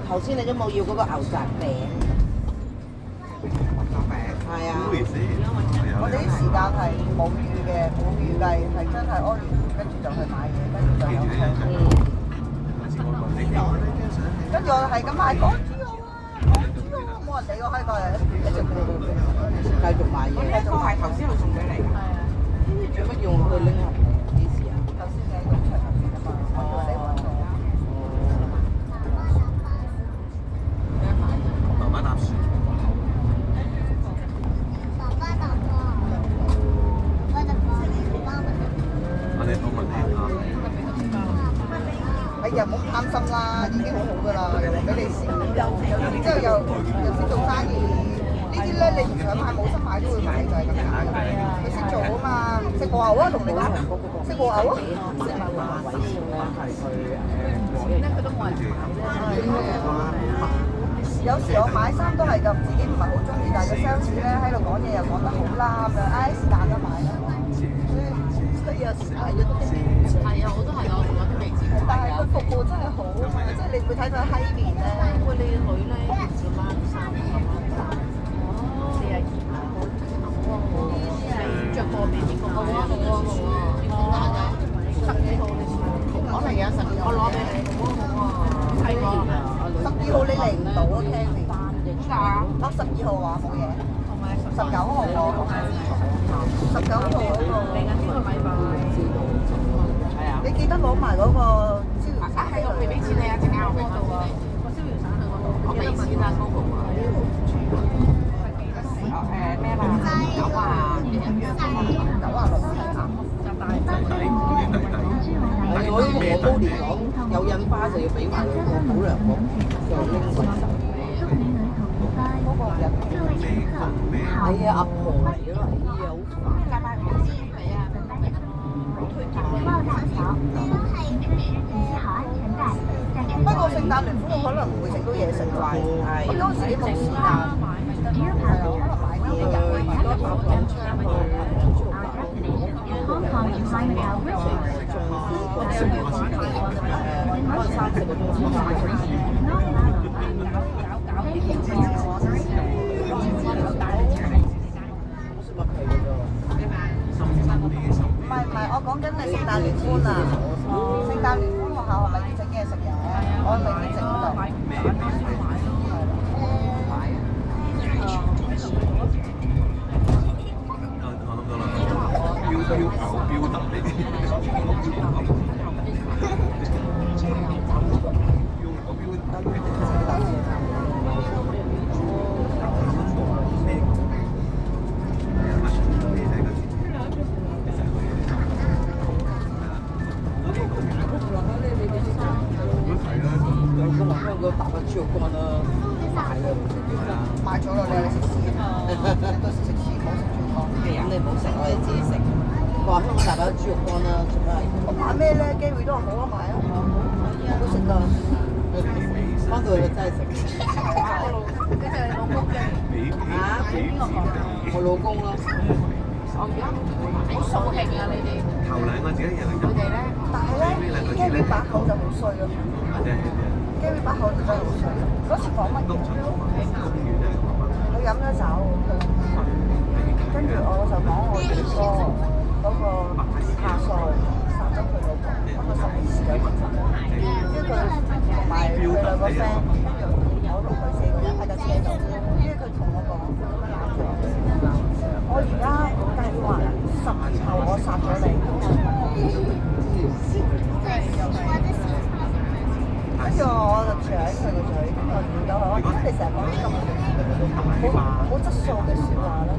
頭先你都冇要嗰個牛雜餅。係啊。我哋啲時間係冇預嘅，冇預計，係真係屙完跟住就去買嘢，跟住就有車。跟住我係咁買港豬肉啊，港豬肉啊，冇人理我喺度，一直繼續買嘢。呢個係頭先佢送俾你㗎。係啊。做乜用佢拎入嚟？幾時啊？頭先你喺工場入邊啊嘛，我叫你揾我。媽媽搭船。哎呀，唔好貪心啦，已經好好噶啦，又俾你試，然之後又識做生意，呢啲咧你唔想買冇心買都會買，就係咁解。佢識做啊嘛，食和牛啊，同你講，食和牛啊。有時我買衫都係咁，自己唔係好中意，但係個 sales 咧喺度講嘢又講得好啦咁樣，唉是但都買啦。所以有時係一啲係啊，我都係我同我啲未知。但係個服務真係好啊嘛，即係你會睇到閪面咧。喂，你個女咧要買衫咁啊？42碼，你着過未？呢個好啊好啊好啊！12號你可能有12號，我攞俾你。好啊好啊，睇過。12號你嚟唔到啊 Candy。點解啊？12號話冇嘢。同埋19號喎。19號嗰個。嚟緊呢個禮拜。你記得攞埋嗰個燒魚散。係我未俾錢你啊！陣間我俾到啊。個燒魚散係我俾錢啊，高豪啊。咩話？9啊，96啊。我呢個我高年講有印花就要俾埋個保良局，就拎過嚟。嗰個人係啊，阿婆嚟㗎嘛，哎呀好煩。不過聖誕聯歡我可能唔會食到嘢食啩，我當時冇時間。係啊，可能買啲嘢入去多跑兩槍去。唔係，我講緊你聖誕聯歡啊！聖誕聯歡學校係咪要整嘢食嘅？我未必整到。標特嚟買咗咯，你去食屎啊！到時食屎唔好食豬肝。咁你唔好食，我哋自己食。佢話香港大把豬肉乾啦，做咩？我買咩咧？機會都係好啊，買啊！我都食㗎。翻到去真係食。呢隻係老公嘅。嚇？邊個講？我老公咯。我而家好掃興啊！你哋。頭兩個自己人嚟。佢哋咧，但係咧，機會把口就好衰咯。機會把口就真係好衰。嗰時講乜嘢？佢飲咗酒，跟住我就講我二哥嗰個下數殺咗佢老婆，咁我12時有結婚，跟住佢同埋佢兩個 friend，跟住我同佢4個人喺架車度，跟住佢同我講咁樣攬住我而家計劃10年後我殺咗你。跟住我就搶佢個嘴，跟住我見到佢，我點解你成日講啲咁冇質素嘅説話咧？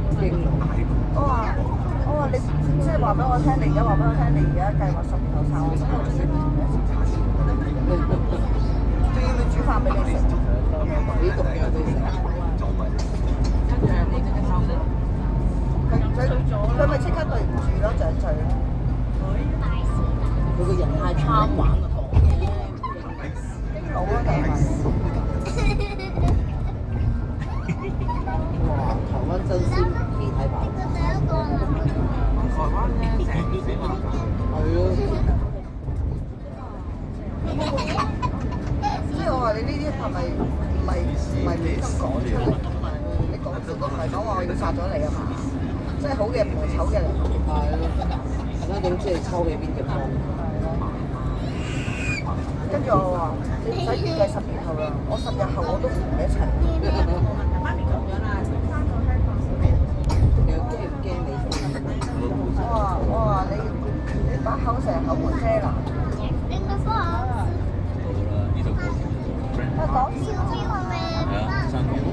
我話你即係話俾我聽，你而家話俾我聽，你而家計劃10年後殺我，仲要唔要煮飯俾你食？幾毒嘅佢食。佢咪即刻對唔住咯，掌嘴咯。佢個人太貪玩啦，講嘢。好啊，你哇！台灣真鮮未睇飽。台灣咧成日死麻煩。係咯。所以我話你呢啲係咪唔係亂咁講出嚟？你講笑都唔係講話我要殺咗你啊嘛！即係好嘅唔係醜嘅嚟。係咯，咁點知你抽起邊隻幫？跟住我話：你唔使預計10年後啦，我10日後我都同你一齊。媽咪咁樣啦，翻到香港先嚟。你驚唔驚你？我話你把口成日口滿遮攔。講笑邊個咩？講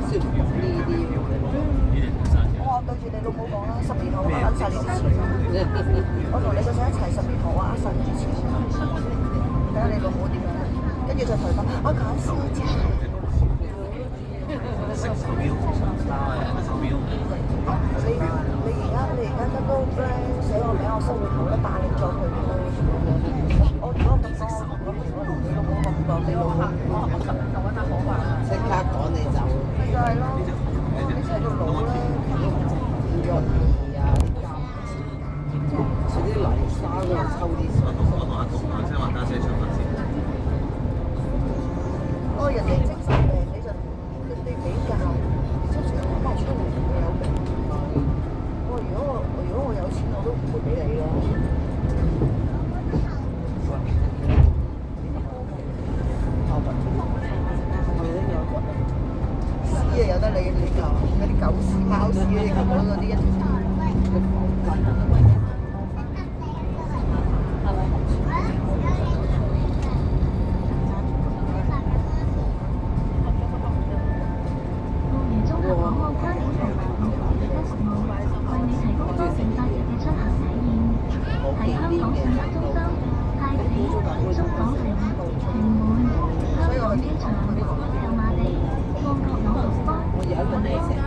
笑呢啲。我話對住你老母講啦，10年後我呃晒你啲錢。我同你個仔一齊10年後我呃晒你啲錢。睇下你老母點樣，跟住就同佢講，我講笑啫。食手錶，手錶。你而家都寫個名，我生活好啦，霸凌咗佢咯。我如果咁多，我同你老母咁講，你老母即刻趕你走。咪就係咯，你細到老啦，唔容易啊！遲啲泥沙嗰度抽啲水。我同阿同啊，即係話家姐出發先。哦，人哋精神病你就同人哋比較，即係全部講出嚟你有病。我如果我有錢我都唔會俾你咯。屎啊有得你呢個嗰啲狗屎貓屎嗰啲咁樣嗰啲一條。我有一個咩成日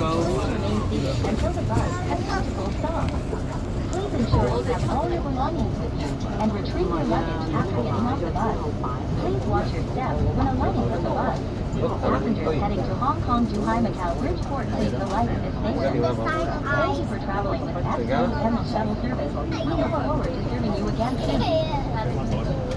until the bus has come to full stop. Please ensure you have all your belongings with you and retrieve your luggage after getting off the bus. Please watch your steps when alighting from the bus. Passengers heading to Hong Kong Zhuhai Macau Bridgeport please alight at this station. Thank you for traveling with SQ Emerald Shuttle Service. We look forward to serving you again soon.